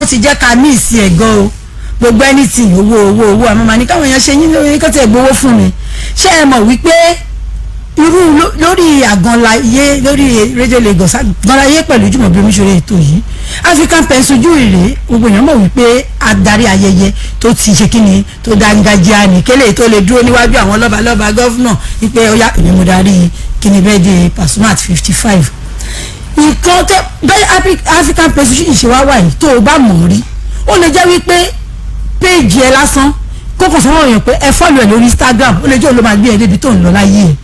ti jẹ́ ká mí ìsì ẹ̀ gan o gbogbo anything owó àmọ́ màá ní káwọn èèyàn ṣe yín lórí kọ́tẹ́ gbowó fún mi ṣé ẹ mọ̀ wípé irú lórí àgànláyé lórí rédíò Lagos àgànláyé pẹ̀lú Jùmọ̀bí Omiṣore ètò yìí African Pencil ojú ìrè gbogbo èèyàn mọ̀ wípé adarí ayẹyẹ tó ti ṣe kíni tó dángájíá ní kélé tó lè dúró níwájú àwọn lọ́balọ́ba gọ́fúnà wípé ó yá èmi mo darí kíni bẹ́ẹ̀ di Pasuma at 55 nǹkan tẹ bẹ́ẹ̀ African Pencil ìṣèwá wà yìí tó o bá mọ̀ rí ó lè jẹ́ wípé péèjì ẹ lásán kókò fún ọ̀yàn pé ẹ fọ́lù ẹ lórí Instagram ó lè jẹ́ olóma gbé ẹ débi tó ń lọ láyé ẹ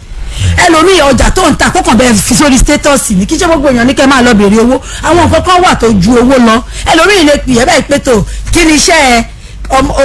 ẹlòmíì ọjà tó ń ta kókàn bẹ́ẹ̀ fi sórí status ní kí ṣe gbogbo èèyàn ní kẹ́ máa lọ bèrè owó àwọn nǹkan kan wà tó ju owó lọ ẹlòmíì lè pè é bẹ́ẹ̀ pé tó kí ni iṣẹ́ ẹ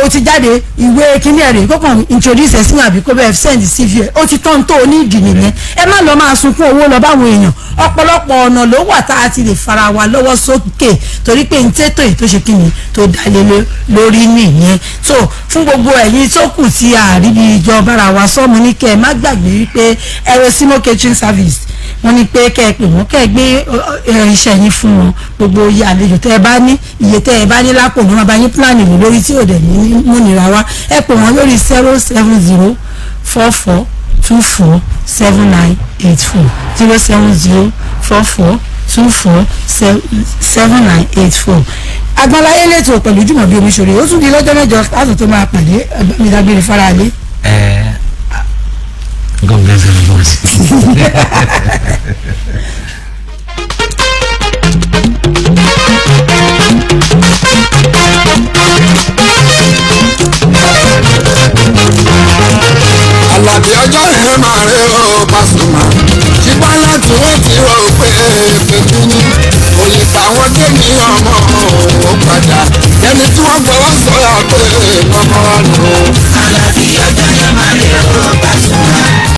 o ti jáde ìwé kíní ẹ̀rẹ̀ kókàn introduce ẹ̀ sínú àbí kó bẹ́ẹ̀ send CV ẹ̀ ó ti tán tó ní ìdì nìyẹn ẹ má lọ máa sunkún owó lọ báwọn èèyàn ọ̀pọ̀lọpọ̀ ọ̀nà ló wà tá a ti lè fara wa lọ́wọ́ sókè torí pé ní tètò èyí tó ṣe kíni tó dalẹ̀ lórí nìyẹn tó fún gbogbo ẹ̀yin tó kù tí àríbi ìjọba ara wa sọ́mu ní kẹ́ ẹ má gbàgbé wípé Erosimo catering service wọ́n ní pé kẹ́ ẹ pè wọ́n kẹ́ ẹ gbé iṣẹ́ yín fún wọn gbogbo iye àlejò tẹ́ ẹ bá ní iye tẹ́ ẹ bá ní lápò ní wọn bá yín pílánì lò lórí tí ò dẹ̀ ní múnira wá ẹ pè wọ́n lórí 07044247984 Àgbànláyé lẹ́tọ̀ pẹ̀lú Jùmọ̀bí Omiṣore ó tún di lọ́jọ́ mẹ́jọ láti tó máa pàdé ẹgbẹ́ mi dágbére fara lé. God bless everybody. Àlàbí ọjọ́ ẹ̀ máa rí o Pasuma ṣùgbọ́n láti wọ́n ti rò pé pẹ̀lú ní òye táwọn tó ní ọmọ òun padà ẹni tí wọ́n fọwọ́ sọ̀rọ̀ pé ọmọ